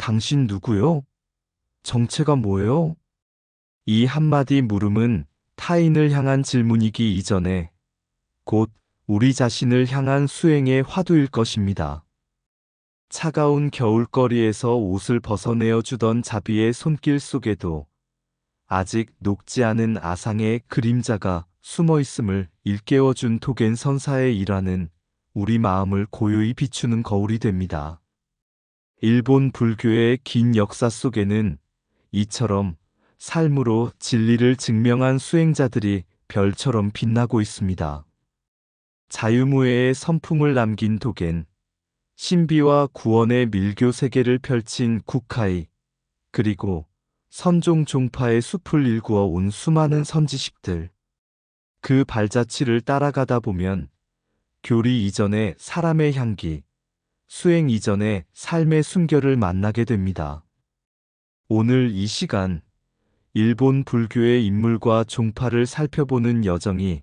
당신 누구요? 정체가 뭐예요? 이 한마디 물음은 타인을 향한 질문이기 이전에 곧 우리 자신을 향한 수행의 화두일 것입니다. 차가운 겨울거리에서 옷을 벗어내어 주던 자비의 손길 속에도 아직 녹지 않은 아상의 그림자가 숨어 있음을 일깨워준 도겐 선사의 일화는 우리 마음을 고요히 비추는 거울이 됩니다. 일본 불교의 긴 역사 속에는 이처럼 삶으로 진리를 증명한 수행자들이 별처럼 빛나고 있습니다. 자유무예의 선풍을 남긴 도겐, 신비와 구원의 밀교 세계를 펼친 쿠카이, 그리고 선종 종파의 숲을 일구어 온 수많은 선지식들. 그 발자취를 따라가다 보면 교리 이전의 사람의 향기, 수행 이전의 삶의 순결을 만나게 됩니다. 오늘 이 시간, 일본 불교의 인물과 종파를 살펴보는 여정이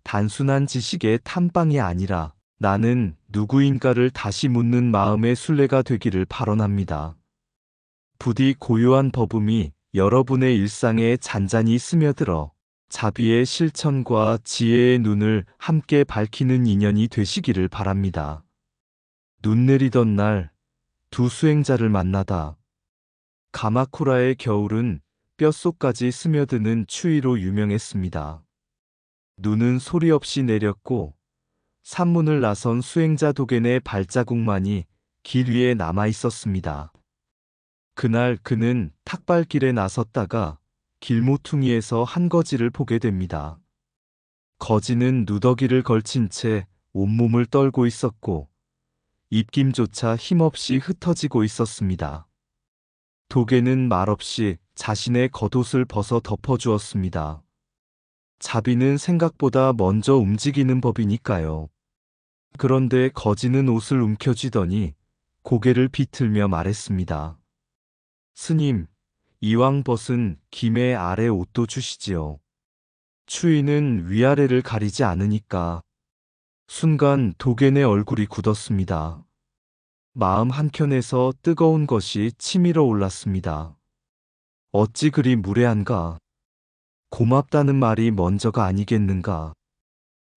단순한 지식의 탐방이 아니라 나는 누구인가를 다시 묻는 마음의 순례가 되기를 발언합니다. 부디 고요한 법음이 여러분의 일상에 잔잔히 스며들어 자비의 실천과 지혜의 눈을 함께 밝히는 인연이 되시기를 바랍니다. 눈 내리던 날, 두 수행자를 만나다. 가마쿠라의 겨울은 뼛속까지 스며드는 추위로 유명했습니다. 눈은 소리 없이 내렸고 산문을 나선 수행자 도겐의 발자국만이 길 위에 남아 있었습니다. 그날 그는 탁발길에 나섰다가 길모퉁이에서 한 거지를 보게 됩니다. 거지는 누더기를 걸친 채 온몸을 떨고 있었고 입김조차 힘없이 흩어지고 있었습니다. 도겐은 말없이 자신의 겉옷을 벗어 덮어주었습니다. 자비는 생각보다 먼저 움직이는 법이니까요. 그런데 거지는 옷을 움켜쥐더니 고개를 비틀며 말했습니다. 스님, 이왕 벗은 김에 아래 옷도 주시지요. 추위는 위아래를 가리지 않으니까. 순간 도겐의 얼굴이 굳었습니다. 마음 한켠에서 뜨거운 것이 치밀어 올랐습니다. 어찌 그리 무례한가? 고맙다는 말이 먼저가 아니겠는가?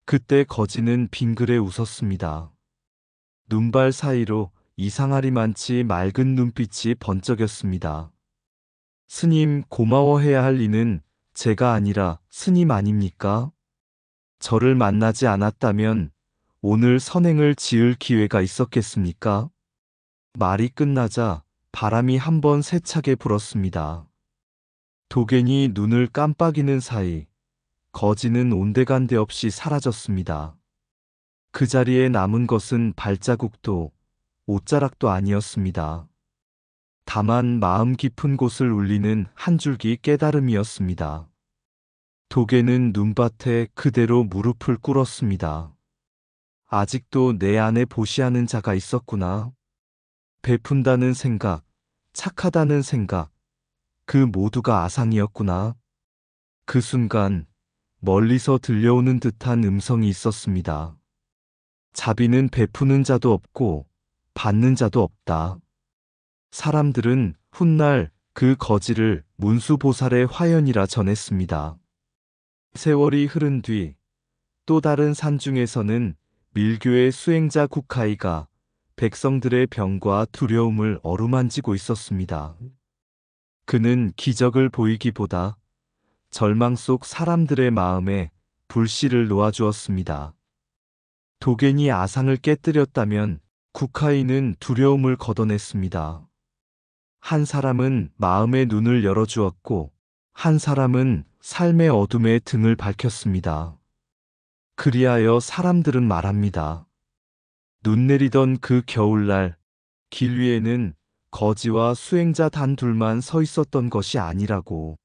그때 거지는 빙그레 웃었습니다. 눈발 사이로 이상하리만치 맑은 눈빛이 번쩍였습니다. 스님, 고마워해야 할 이는 제가 아니라 스님 아닙니까? 저를 만나지 않았다면 오늘 선행을 지을 기회가 있었겠습니까? 말이 끝나자 바람이 한번 세차게 불었습니다. 도겐이 눈을 깜빡이는 사이 거지는 온데간데 없이 사라졌습니다. 그 자리에 남은 것은 발자국도 옷자락도 아니었습니다. 다만 마음 깊은 곳을 울리는 한 줄기 깨달음이었습니다. 도겐은 눈밭에 그대로 무릎을 꿇었습니다. 아직도 내 안에 보시하는 자가 있었구나. 베푼다는 생각, 착하다는 생각, 그 모두가 아상이었구나. 그 순간 멀리서 들려오는 듯한 음성이 있었습니다. 자비는 베푸는 자도 없고 받는 자도 없다. 사람들은 훗날 그 거지를 문수보살의 화연이라 전했습니다. 세월이 흐른 뒤 또 다른 산중에서는 밀교의 수행자 쿠카이가 백성들의 병과 두려움을 어루만지고 있었습니다. 그는 기적을 보이기보다 절망 속 사람들의 마음에 불씨를 놓아주었습니다. 도겐이 아상을 깨뜨렸다면 쿠카이는 두려움을 걷어냈습니다. 한 사람은 마음의 눈을 열어주었고 한 사람은 삶의 어둠에 등을 밝혔습니다. 그리하여 사람들은 말합니다. 눈 내리던 그 겨울날 길 위에는 거지와 수행자 단 둘만 서 있었던 것이 아니라고.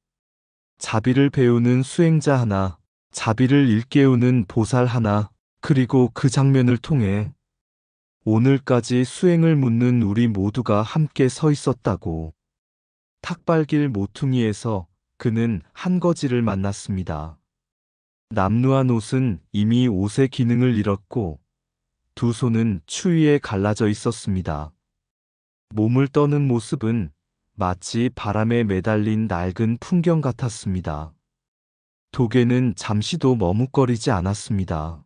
자비를 배우는 수행자 하나, 자비를 일깨우는 보살 하나, 그리고 그 장면을 통해 오늘까지 수행을 묻는 우리 모두가 함께 서 있었다고. 탁발길 모퉁이에서 그는 한 거지를 만났습니다. 남루한 옷은 이미 옷의 기능을 잃었고 두 손은 추위에 갈라져 있었습니다. 몸을 떠는 모습은 마치 바람에 매달린 낡은 풍경 같았습니다. 도개는 잠시도 머뭇거리지 않았습니다.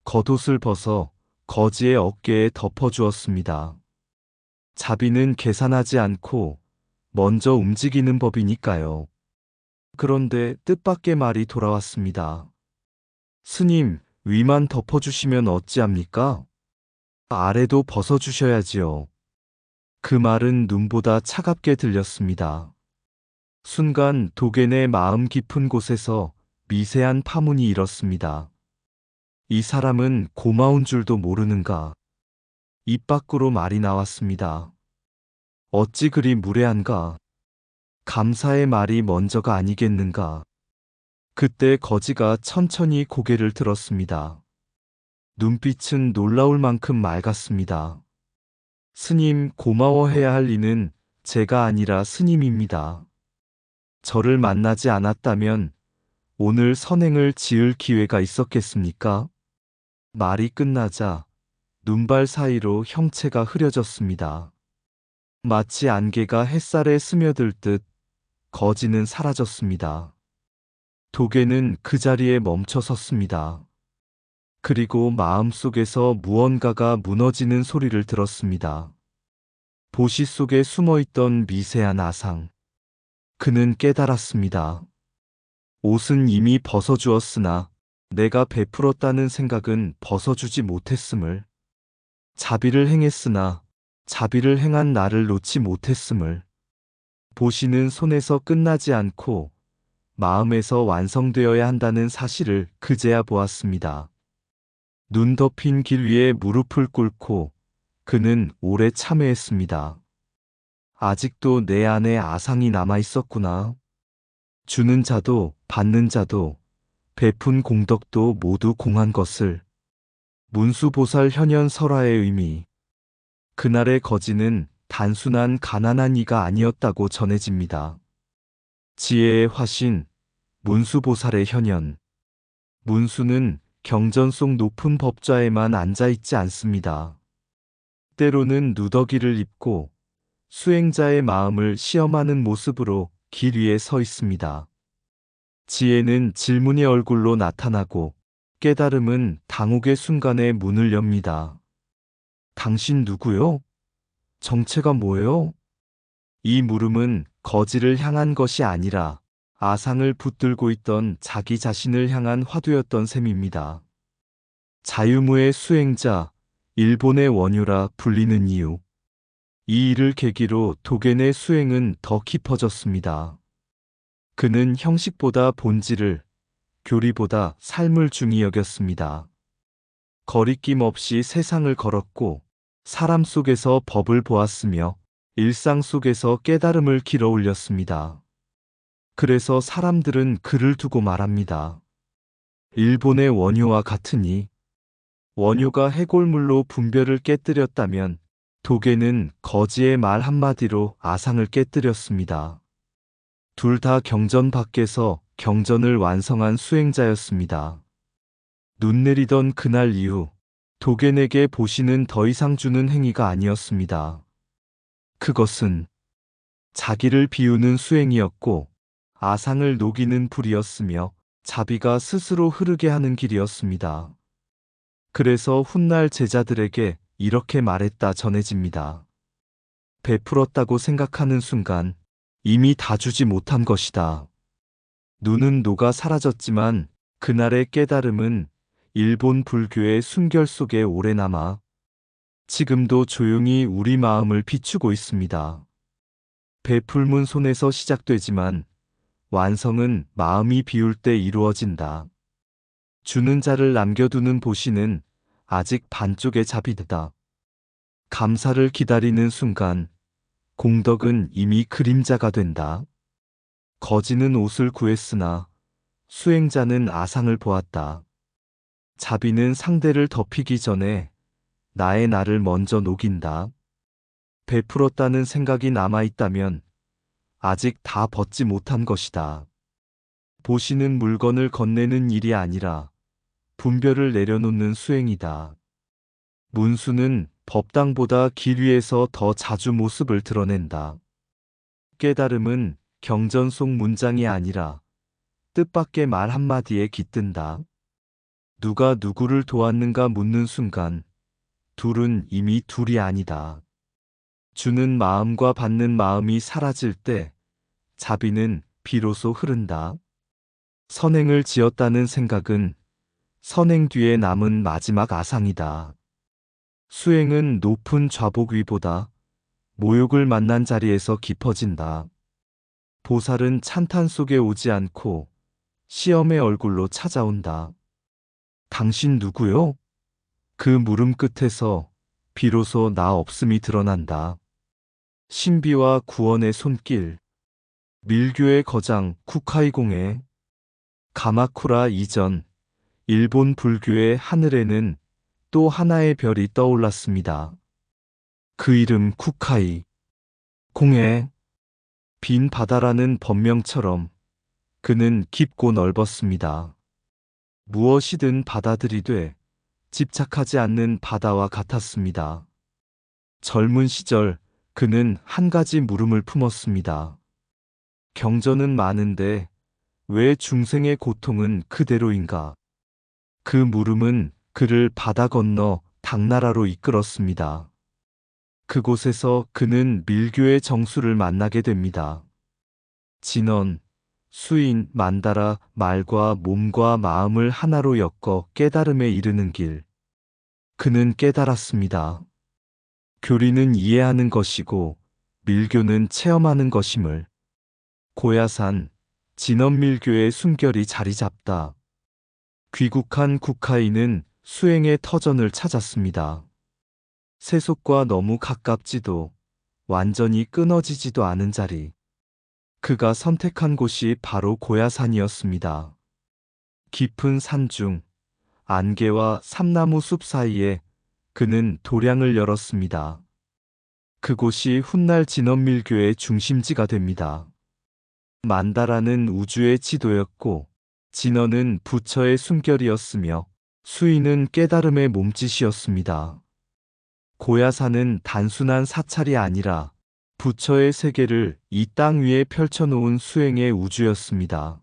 겉옷을 벗어 거지의 어깨에 덮어주었습니다. 자비는 계산하지 않고 먼저 움직이는 법이니까요. 그런데 뜻밖의 말이 돌아왔습니다. 스님, 위만 덮어주시면 어찌합니까? 아래도 벗어주셔야지요. 그 말은 눈보다 차갑게 들렸습니다. 순간 도겐의 마음 깊은 곳에서 미세한 파문이 일었습니다. 이 사람은 고마운 줄도 모르는가? 입 밖으로 말이 나왔습니다. 어찌 그리 무례한가? 감사의 말이 먼저가 아니겠는가? 그때 거지가 천천히 고개를 들었습니다. 눈빛은 놀라울 만큼 맑았습니다. 스님, 고마워해야 할 이는 제가 아니라 스님입니다. 저를 만나지 않았다면 오늘 선행을 지을 기회가 있었겠습니까? 말이 끝나자 눈발 사이로 형체가 흐려졌습니다. 마치 안개가 햇살에 스며들 듯 거지는 사라졌습니다. 도개는 그 자리에 멈춰 섰습니다. 그리고 마음속에서 무언가가 무너지는 소리를 들었습니다. 보시 속에 숨어있던 미세한 아상. 그는 깨달았습니다. 옷은 이미 벗어주었으나 내가 베풀었다는 생각은 벗어주지 못했음을. 자비를 행했으나 자비를 행한 나를 놓지 못했음을. 보시는 손에서 끝나지 않고 마음에서 완성되어야 한다는 사실을 그제야 보았습니다. 눈 덮인 길 위에 무릎을 꿇고 그는 오래 참회했습니다. 아직도 내 안에 아상이 남아 있었구나. 주는 자도 받는 자도 베푼 공덕도 모두 공한 것을. 문수보살 현현 설화의 의미. 그날의 거지는 단순한 가난한 이가 아니었다고 전해집니다. 지혜의 화신, 문수보살의 현현. 문수는 경전 속 높은 법좌에만 앉아있지 않습니다. 때로는 누더기를 입고 수행자의 마음을 시험하는 모습으로 길 위에 서 있습니다. 지혜는 질문의 얼굴로 나타나고 깨달음은 당혹의 순간에 문을 엽니다. 당신 누구요? 정체가 뭐예요? 이 물음은 거지를 향한 것이 아니라 아상을 붙들고 있던 자기 자신을 향한 화두였던 셈입니다. 자유무의 수행자, 일본의 원유라 불리는 이유. 이 일을 계기로 도겐의 수행은 더 깊어졌습니다. 그는 형식보다 본질을, 교리보다 삶을 중히 여겼습니다. 거리낌 없이 세상을 걸었고 사람 속에서 법을 보았으며 일상 속에서 깨달음을 길어 올렸습니다. 그래서 사람들은 그를 두고 말합니다. 일본의 원효와 같으니. 원효가 해골물로 분별을 깨뜨렸다면 도계는 거지의 말 한마디로 아상을 깨뜨렸습니다. 둘 다 경전 밖에서 경전을 완성한 수행자였습니다. 눈 내리던 그날 이후 도겐에게 보시는 더 이상 주는 행위가 아니었습니다. 그것은 자기를 비우는 수행이었고 아상을 녹이는 불이었으며 자비가 스스로 흐르게 하는 길이었습니다. 그래서 훗날 제자들에게 이렇게 말했다 전해집니다. 베풀었다고 생각하는 순간 이미 다 주지 못한 것이다. 눈은 녹아 사라졌지만 그날의 깨달음은 일본 불교의 순결 속에 오래 남아 지금도 조용히 우리 마음을 비추고 있습니다. 베풀문 손에서 시작되지만 완성은 마음이 비울 때 이루어진다. 주는 자를 남겨두는 보시는 아직 반쪽의 자비다. 감사를 기다리는 순간 공덕은 이미 그림자가 된다. 거지는 옷을 구했으나 수행자는 아상을 보았다. 자비는 상대를 덮이기 전에 나의 나를 먼저 녹인다. 베풀었다는 생각이 남아있다면 아직 다 벗지 못한 것이다. 보시는 물건을 건네는 일이 아니라 분별을 내려놓는 수행이다. 문수는 법당보다 길 위에서 더 자주 모습을 드러낸다. 깨달음은 경전 속 문장이 아니라 뜻밖의 말 한마디에 깃든다. 누가 누구를 도왔는가 묻는 순간 둘은 이미 둘이 아니다. 주는 마음과 받는 마음이 사라질 때 자비는 비로소 흐른다. 선행을 지었다는 생각은 선행 뒤에 남은 마지막 아상이다. 수행은 높은 좌복 위보다 모욕을 만난 자리에서 깊어진다. 보살은 찬탄 속에 오지 않고 시험의 얼굴로 찾아온다. 당신 누구요? 그 물음 끝에서 비로소 나 없음이 드러난다. 신비와 구원의 손길. 밀교의 거장 쿠카이공의 가마쿠라 이전 일본 불교의 하늘에는 또 하나의 별이 떠올랐습니다. 그 이름 쿠카이. 공의 빈 바다라는 법명처럼 그는 깊고 넓었습니다. 무엇이든 받아들이되 집착하지 않는 바다와 같았습니다. 젊은 시절 그는 한 가지 물음을 품었습니다. 경전은 많은데 왜 중생의 고통은 그대로인가? 그 물음은 그를 바다 건너 당나라로 이끌었습니다. 그곳에서 그는 밀교의 정수를 만나게 됩니다. 진언, 수인, 만다라, 말과 몸과 마음을 하나로 엮어 깨달음에 이르는 길. 그는 깨달았습니다. 교리는 이해하는 것이고 밀교는 체험하는 것임을. 고야산, 진언밀교의 숨결이 자리 잡다. 귀국한 쿠카이는 수행의 터전을 찾았습니다. 세속과 너무 가깝지도 완전히 끊어지지도 않은 자리. 그가 선택한 곳이 바로 고야산이었습니다. 깊은 산중, 안개와 삼나무 숲 사이에 그는 도량을 열었습니다. 그곳이 훗날 진언밀교의 중심지가 됩니다. 만다라는 우주의 지도였고 진언은 부처의 숨결이었으며 수인은 깨달음의 몸짓이었습니다. 고야산은 단순한 사찰이 아니라 부처의 세계를 이 땅 위에 펼쳐놓은 수행의 우주였습니다.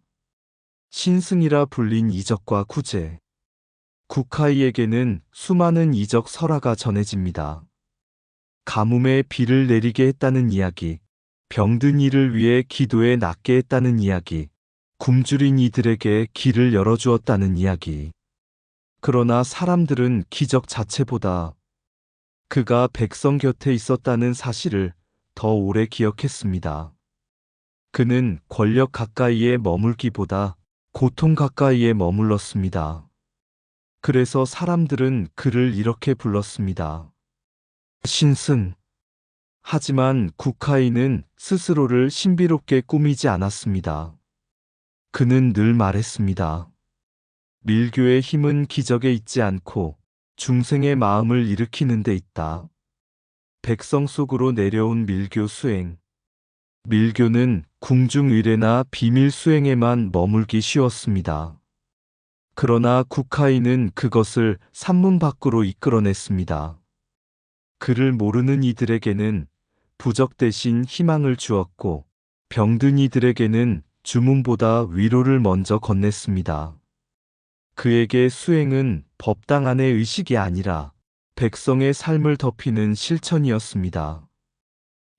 신승이라 불린 이적과 구제. 쿠카이에게는 수많은 이적 설화가 전해집니다. 가뭄에 비를 내리게 했다는 이야기, 병든 이를 위해 기도에 낫게 했다는 이야기, 굶주린 이들에게 길을 열어주었다는 이야기. 그러나 사람들은 기적 자체보다 그가 백성 곁에 있었다는 사실을 더 오래 기억했습니다. 그는 권력 가까이에 머물기보다 고통 가까이에 머물렀습니다. 그래서 사람들은 그를 이렇게 불렀습니다. 신승. 하지만 쿠카이는 스스로를 신비롭게 꾸미지 않았습니다. 그는 늘 말했습니다. 밀교의 힘은 기적에 있지 않고 중생의 마음을 일으키는 데 있다. 백성 속으로 내려온 밀교 수행. 밀교는 궁중의례나 비밀 수행에만 머물기 쉬웠습니다. 그러나 쿠카이는 그것을 산문 밖으로 이끌어냈습니다. 그를 모르는 이들에게는 부적 대신 희망을 주었고 병든 이들에게는 주문보다 위로를 먼저 건넸습니다. 그에게 수행은 법당 안의 의식이 아니라 백성의 삶을 덮이는 실천이었습니다.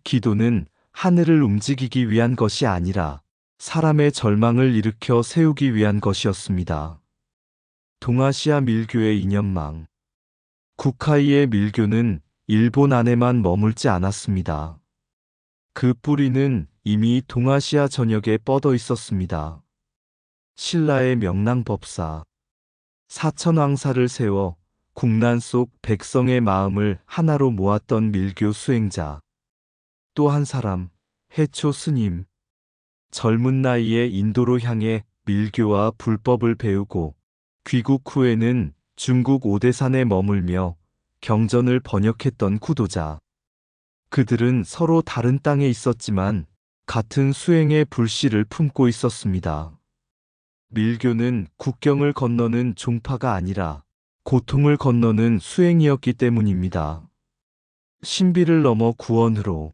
기도는 하늘을 움직이기 위한 것이 아니라 사람의 절망을 일으켜 세우기 위한 것이었습니다. 동아시아 밀교의 이념망. 쿠카이의 밀교는 일본 안에만 머물지 않았습니다. 그 뿌리는 이미 동아시아 전역에 뻗어 있었습니다. 신라의 명랑법사. 사천왕사를 세워 국난 속 백성의 마음을 하나로 모았던 밀교 수행자. 또 한 사람, 해초 스님. 젊은 나이에 인도로 향해 밀교와 불법을 배우고 귀국 후에는 중국 오대산에 머물며 경전을 번역했던 구도자. 그들은 서로 다른 땅에 있었지만 같은 수행의 불씨를 품고 있었습니다. 밀교는 국경을 건너는 종파가 아니라 고통을 건너는 수행이었기 때문입니다. 신비를 넘어 구원으로.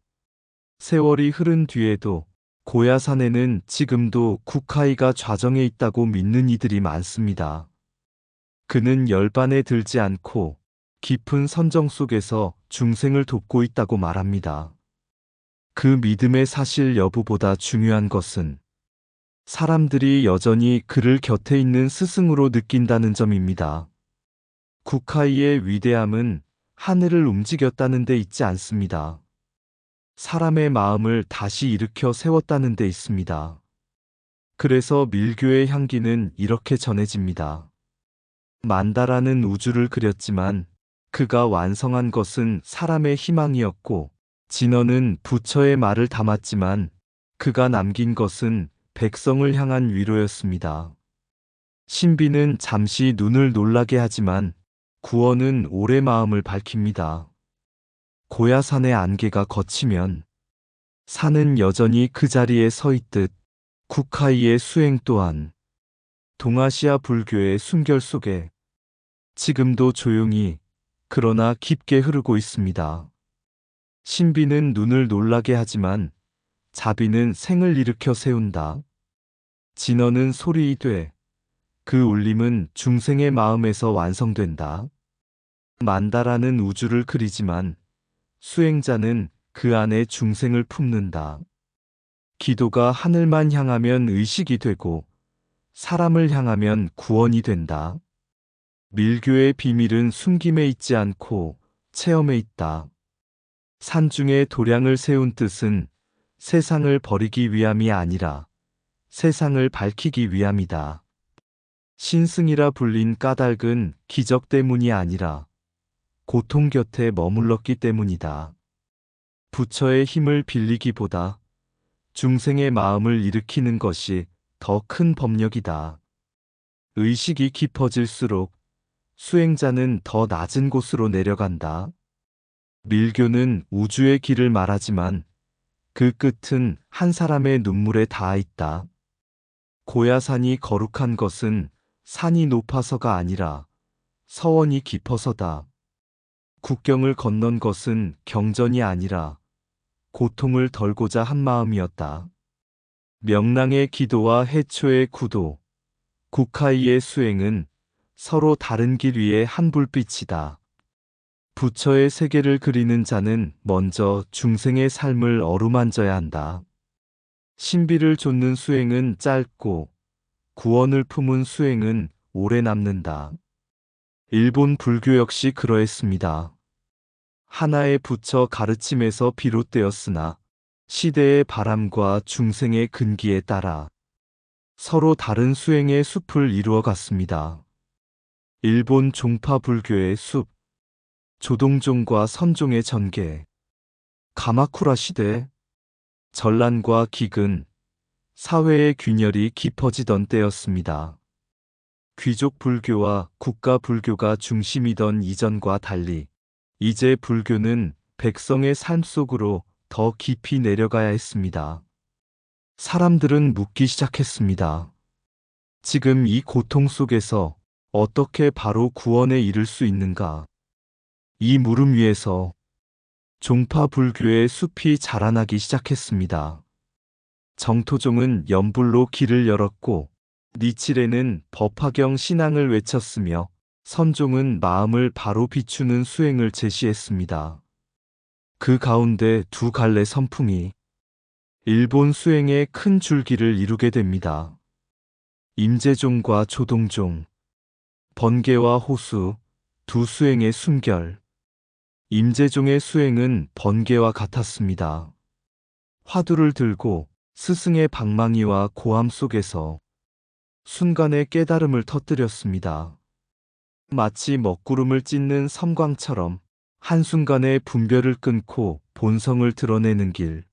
세월이 흐른 뒤에도 고야산에는 지금도 쿠카이가 좌정에 있다고 믿는 이들이 많습니다. 그는 열반에 들지 않고 깊은 선정 속에서 중생을 돕고 있다고 말합니다. 그 믿음의 사실 여부보다 중요한 것은 사람들이 여전히 그를 곁에 있는 스승으로 느낀다는 점입니다. 쿠카이의 위대함은 하늘을 움직였다는 데 있지 않습니다. 사람의 마음을 다시 일으켜 세웠다는 데 있습니다. 그래서 밀교의 향기는 이렇게 전해집니다. 만다라는 우주를 그렸지만 그가 완성한 것은 사람의 희망이었고, 진어는 부처의 말을 담았지만 그가 남긴 것은 백성을 향한 위로였습니다. 신비는 잠시 눈을 놀라게 하지만 구원은 오래 마음을 밝힙니다. 고야산의 안개가 걷히면 산은 여전히 그 자리에 서 있듯 쿠카이의 수행 또한 동아시아 불교의 숨결 속에 지금도 조용히 그러나 깊게 흐르고 있습니다. 신비는 눈을 놀라게 하지만 자비는 생을 일으켜 세운다. 진어는 소리이되 그 울림은 중생의 마음에서 완성된다. 만다라는 우주를 그리지만 수행자는 그 안에 중생을 품는다. 기도가 하늘만 향하면 의식이 되고 사람을 향하면 구원이 된다. 밀교의 비밀은 숨김에 있지 않고 체험에 있다. 산중에 도량을 세운 뜻은 세상을 버리기 위함이 아니라 세상을 밝히기 위함이다. 신승이라 불린 까닭은 기적 때문이 아니라 고통 곁에 머물렀기 때문이다. 부처의 힘을 빌리기보다 중생의 마음을 일으키는 것이 더 큰 법력이다. 의식이 깊어질수록 수행자는 더 낮은 곳으로 내려간다. 밀교는 우주의 길을 말하지만 그 끝은 한 사람의 눈물에 닿아 있다. 고야산이 거룩한 것은 산이 높아서가 아니라 서원이 깊어서다. 국경을 건넌 것은 경전이 아니라 고통을 덜고자 한 마음이었다. 명랑의 기도와 해초의 구도, 쿠카이의 수행은 서로 다른 길 위에 한 불빛이다. 부처의 세계를 그리는 자는 먼저 중생의 삶을 어루만져야 한다. 신비를 좇는 수행은 짧고 구원을 품은 수행은 오래 남는다. 일본 불교 역시 그러했습니다. 하나의 부처 가르침에서 비롯되었으나 시대의 바람과 중생의 근기에 따라 서로 다른 수행의 숲을 이루어 갔습니다. 일본 종파 불교의 숲, 조동종과 선종의 전개, 가마쿠라 시대, 전란과 기근, 사회의 균열이 깊어지던 때였습니다. 귀족 불교와 국가 불교가 중심이던 이전과 달리 이제 불교는 백성의 삶 속으로 더 깊이 내려가야 했습니다. 사람들은 묻기 시작했습니다. 지금 이 고통 속에서 어떻게 바로 구원에 이를 수 있는가? 이 물음 위에서 종파 불교의 숲이 자라나기 시작했습니다. 정토종은 연불로 길을 열었고 니칠에는 법화경 신앙을 외쳤으며 선종은 마음을 바로 비추는 수행을 제시했습니다. 그 가운데 두 갈래 선풍이 일본 수행의 큰 줄기를 이루게 됩니다. 임재종과 조동종, 번개와 호수, 두 수행의 순결. 임재종의 수행은 번개와 같았습니다. 화두를 들고 스승의 방망이와 고함 속에서 순간의 깨달음을 터뜨렸습니다. 마치 먹구름을 찢는 섬광처럼 한순간에 분별을 끊고 본성을 드러내는 길.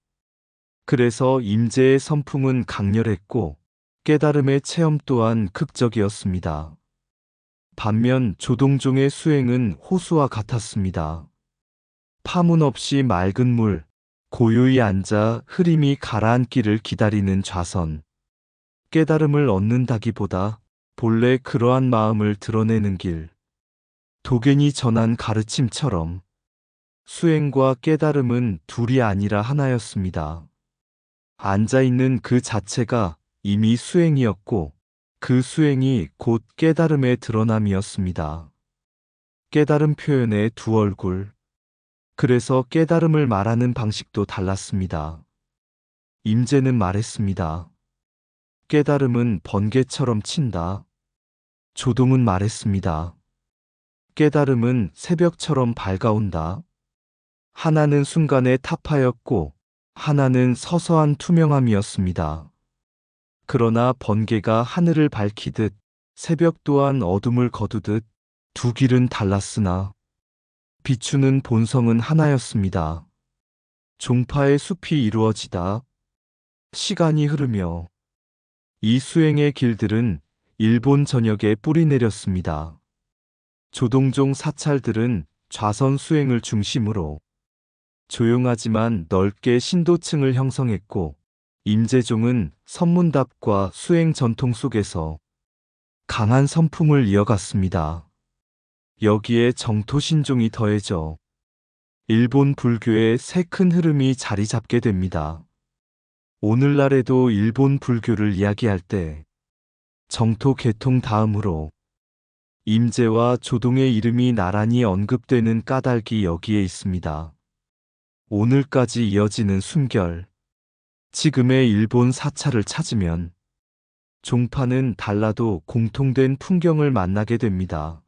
그래서 임재의 선풍은 강렬했고 깨달음의 체험 또한 극적이었습니다. 반면 조동종의 수행은 호수와 같았습니다. 파문 없이 맑은 물, 고요히 앉아 흐림이 가라앉기를 기다리는 좌선. 깨달음을 얻는다기보다 본래 그러한 마음을 드러내는 길. 도겐이 전한 가르침처럼 수행과 깨달음은 둘이 아니라 하나였습니다. 앉아있는 그 자체가 이미 수행이었고 그 수행이 곧 깨달음의 드러남이었습니다. 깨달음 표현의 두 얼굴. 그래서 깨달음을 말하는 방식도 달랐습니다. 임재는 말했습니다. 깨달음은 번개처럼 친다. 조동은 말했습니다. 깨달음은 새벽처럼 밝아온다. 하나는 순간의 타파였고 하나는 서서한 투명함이었습니다. 그러나 번개가 하늘을 밝히듯 새벽 또한 어둠을 거두듯 두 길은 달랐으나 비추는 본성은 하나였습니다. 종파의 숲이 이루어지다 시간이 흐르며 이 수행의 길들은 일본 전역에 뿌리 내렸습니다. 조동종 사찰들은 좌선 수행을 중심으로 조용하지만 넓게 신도층을 형성했고 임재종은 선문답과 수행 전통 속에서 강한 선풍을 이어갔습니다. 여기에 정토신종이 더해져 일본 불교의 새 큰 흐름이 자리 잡게 됩니다. 오늘날에도 일본 불교를 이야기할 때 정토 개통 다음으로 임재와 조동의 이름이 나란히 언급되는 까닭이 여기에 있습니다. 오늘까지 이어지는 숨결, 지금의 일본 사찰을 찾으면 종파는 달라도 공통된 풍경을 만나게 됩니다.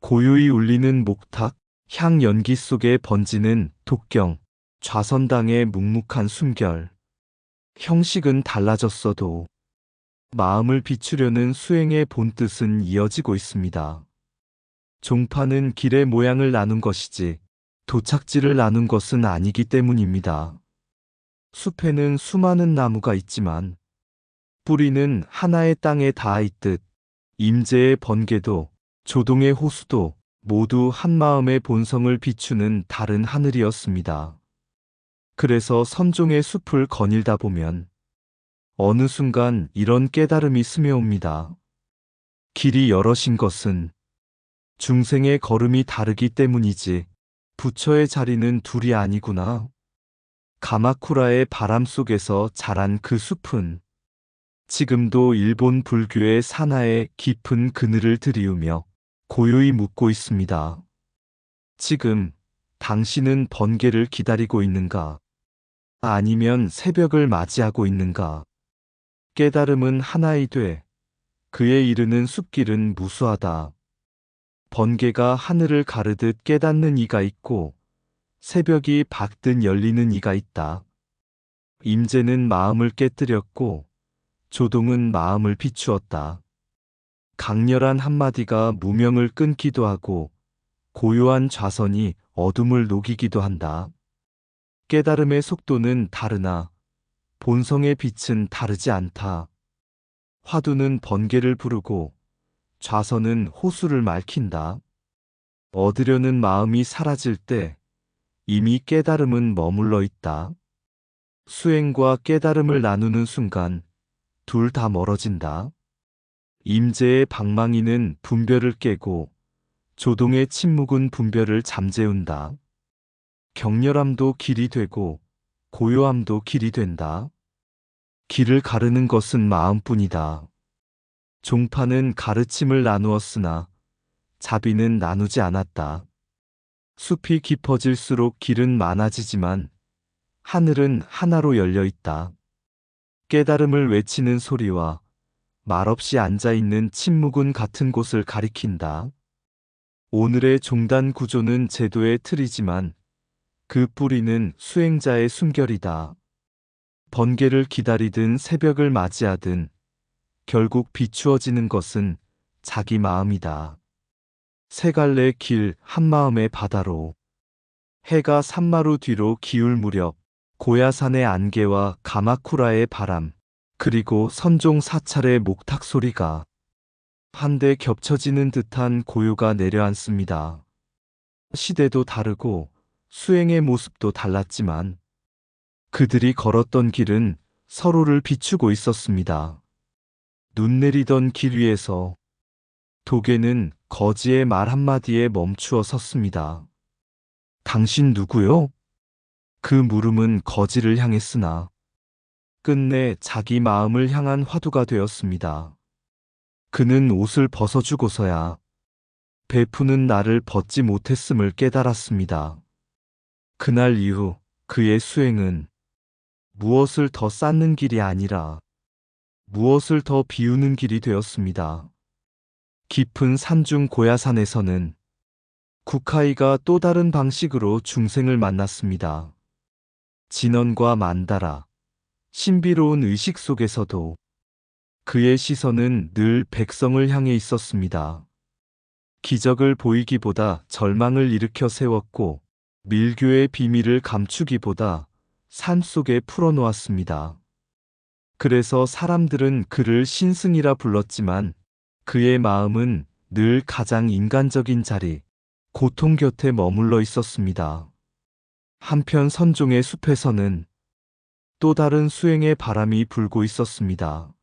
고요히 울리는 목탁, 향 연기 속에 번지는 독경, 좌선당의 묵묵한 숨결. 형식은 달라졌어도 마음을 비추려는 수행의 본뜻은 이어지고 있습니다. 종파는 길의 모양을 나눈 것이지 도착지를 나눈 것은 아니기 때문입니다. 숲에는 수많은 나무가 있지만 뿌리는 하나의 땅에 닿아 있듯 임재의 번개도 조동의 호수도 모두 한마음의 본성을 비추는 다른 하늘이었습니다. 그래서 선종의 숲을 거닐다 보면 어느 순간 이런 깨달음이 스며옵니다. 길이 여럿인 것은 중생의 걸음이 다르기 때문이지 부처의 자리는 둘이 아니구나. 가마쿠라의 바람 속에서 자란 그 숲은 지금도 일본 불교의 산하에 깊은 그늘을 들이우며 고요히 묻고 있습니다. 지금 당신은 번개를 기다리고 있는가? 아니면 새벽을 맞이하고 있는가? 깨달음은 하나이 돼 그에 이르는 숲길은 무수하다. 번개가 하늘을 가르듯 깨닫는 이가 있고 새벽이 밝듯 열리는 이가 있다. 임재는 마음을 깨뜨렸고 조동은 마음을 비추었다. 강렬한 한마디가 무명을 끊기도 하고 고요한 좌선이 어둠을 녹이기도 한다. 깨달음의 속도는 다르나 본성의 빛은 다르지 않다. 화두는 번개를 부르고 좌선은 호수를 맑힌다. 얻으려는 마음이 사라질 때 이미 깨달음은 머물러 있다. 수행과 깨달음을 나누는 순간 둘 다 멀어진다. 임재의 방망이는 분별을 깨고 조동의 침묵은 분별을 잠재운다. 격렬함도 길이 되고 고요함도 길이 된다. 길을 가르는 것은 마음뿐이다. 종파는 가르침을 나누었으나 자비는 나누지 않았다. 숲이 깊어질수록 길은 많아지지만 하늘은 하나로 열려 있다. 깨달음을 외치는 소리와 말없이 앉아있는 침묵은 같은 곳을 가리킨다. 오늘의 종단 구조는 제도의 틀이지만 그 뿌리는 수행자의 숨결이다. 번개를 기다리든 새벽을 맞이하든 결국 비추어지는 것은 자기 마음이다. 세 갈래 길 한마음의 바다로 해가 산마루 뒤로 기울 무렵 고야산의 안개와 가마쿠라의 바람 그리고 선종 사찰의 목탁 소리가 한데 겹쳐지는 듯한 고요가 내려앉습니다. 시대도 다르고 수행의 모습도 달랐지만 그들이 걸었던 길은 서로를 비추고 있었습니다. 눈 내리던 길 위에서 도계는 거지의 말 한마디에 멈추어 섰습니다. 당신 누구요? 그 물음은 거지를 향했으나 끝내 자기 마음을 향한 화두가 되었습니다. 그는 옷을 벗어주고서야 베푸는 나를 벗지 못했음을 깨달았습니다. 그날 이후 그의 수행은 무엇을 더 쌓는 길이 아니라 무엇을 더 비우는 길이 되었습니다. 깊은 산중 고야산에서는 쿠카이가 또 다른 방식으로 중생을 만났습니다. 진원과 만다라, 신비로운 의식 속에서도 그의 시선은 늘 백성을 향해 있었습니다. 기적을 보이기보다 절망을 일으켜 세웠고 밀교의 비밀을 감추기보다 산속에 풀어놓았습니다. 그래서 사람들은 그를 신승이라 불렀지만 그의 마음은 늘 가장 인간적인 자리, 고통 곁에 머물러 있었습니다. 한편 선종의 숲에서는 또 다른 수행의 바람이 불고 있었습니다.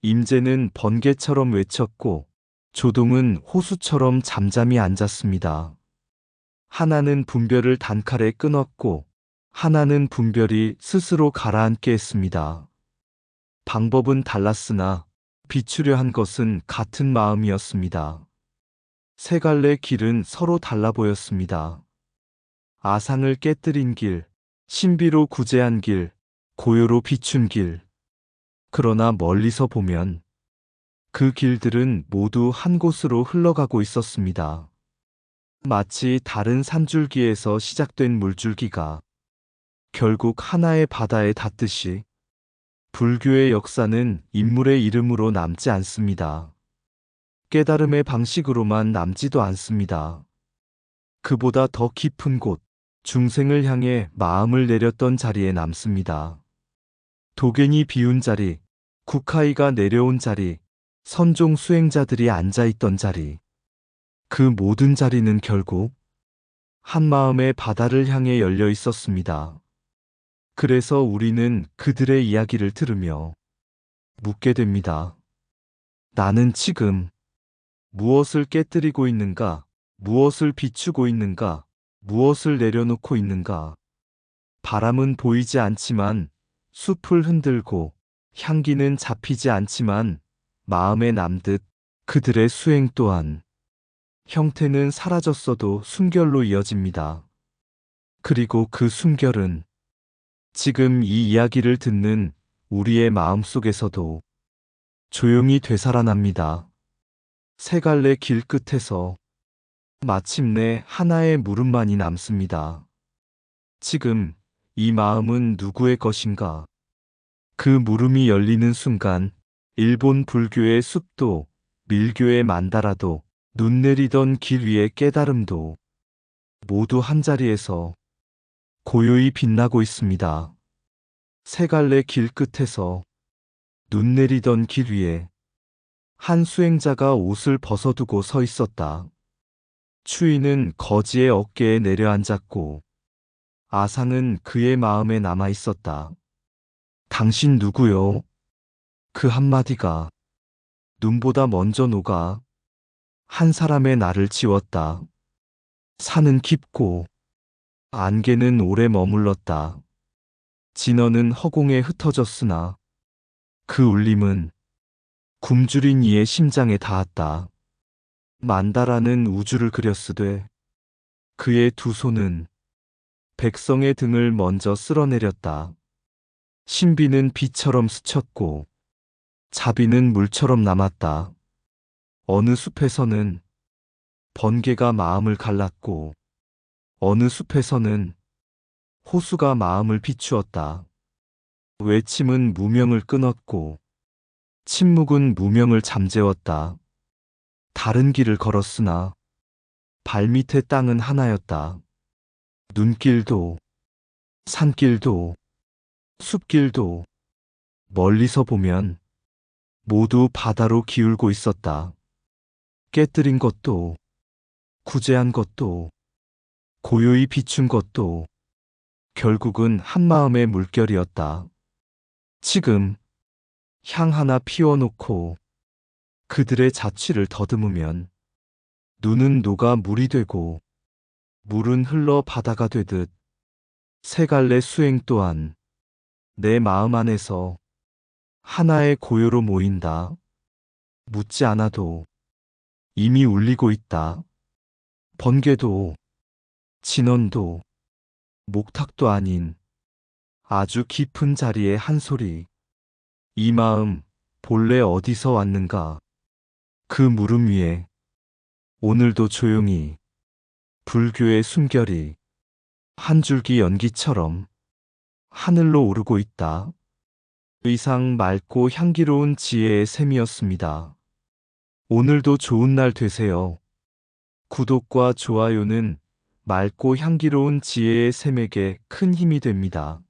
임재는 번개처럼 외쳤고 조동은 호수처럼 잠잠히 앉았습니다. 하나는 분별을 단칼에 끊었고 하나는 분별이 스스로 가라앉게 했습니다. 방법은 달랐으나 비추려 한 것은 같은 마음이었습니다. 세 갈래 길은 서로 달라 보였습니다. 아상을 깨뜨린 길, 신비로 구제한 길, 고요로 비춘 길. 그러나 멀리서 보면 그 길들은 모두 한 곳으로 흘러가고 있었습니다. 마치 다른 산줄기에서 시작된 물줄기가 결국 하나의 바다에 닿듯이 불교의 역사는 인물의 이름으로 남지 않습니다. 깨달음의 방식으로만 남지도 않습니다. 그보다 더 깊은 곳, 중생을 향해 마음을 내렸던 자리에 남습니다. 도겐이 비운 자리, 쿠카이가 내려온 자리, 선종 수행자들이 앉아있던 자리. 그 모든 자리는 결국 한 마음의 바다를 향해 열려 있었습니다. 그래서 우리는 그들의 이야기를 들으며 묻게 됩니다. 나는 지금 무엇을 깨뜨리고 있는가? 무엇을 비추고 있는가? 무엇을 내려놓고 있는가? 바람은 보이지 않지만 숲을 흔들고 향기는 잡히지 않지만 마음에 남듯 그들의 수행 또한 형태는 사라졌어도 숨결로 이어집니다. 그리고 그 숨결은 지금 이 이야기를 듣는 우리의 마음속에서도 조용히 되살아납니다. 세 갈래 길 끝에서 마침내 하나의 물음만이 남습니다. 지금 이 마음은 누구의 것인가? 그 물음이 열리는 순간 일본 불교의 숲도 밀교의 만다라도 눈 내리던 길 위의 깨달음도 모두 한자리에서 고요히 빛나고 있습니다. 세 갈래 길 끝에서 눈 내리던 길 위에 한 수행자가 옷을 벗어두고 서 있었다. 추위는 거지의 어깨에 내려앉았고 아상은 그의 마음에 남아 있었다. 당신 누구요? 그 한마디가 눈보다 먼저 녹아 한 사람의 나를 지웠다. 산은 깊고 안개는 오래 머물렀다. 진어는 허공에 흩어졌으나 그 울림은 굶주린 이의 심장에 닿았다. 만다라는 우주를 그렸으되 그의 두 손은 백성의 등을 먼저 쓸어내렸다. 신비는 비처럼 스쳤고 자비는 물처럼 남았다. 어느 숲에서는 번개가 마음을 갈랐고 어느 숲에서는 호수가 마음을 비추었다. 외침은 무명을 끊었고 침묵은 무명을 잠재웠다. 다른 길을 걸었으나 발밑의 땅은 하나였다. 눈길도 산길도 숲길도 멀리서 보면 모두 바다로 기울고 있었다. 깨뜨린 것도 구제한 것도 고요히 비춘 것도 결국은 한마음의 물결이었다. 지금 향 하나 피워놓고 그들의 자취를 더듬으면 눈은 녹아 물이 되고 물은 흘러 바다가 되듯 세 갈래 수행 또한 내 마음 안에서 하나의 고요로 모인다. 묻지 않아도 이미 울리고 있다. 번개도 진원도 목탁도 아닌 아주 깊은 자리의 한 소리. 이 마음 본래 어디서 왔는가? 그 물음 위에 오늘도 조용히 불교의 숨결이 한 줄기 연기처럼 하늘로 오르고 있다. 의상 맑고 향기로운 지혜의 샘이었습니다. 오늘도 좋은 날 되세요. 구독과 좋아요는 맑고 향기로운 지혜의 샘에게 큰 힘이 됩니다.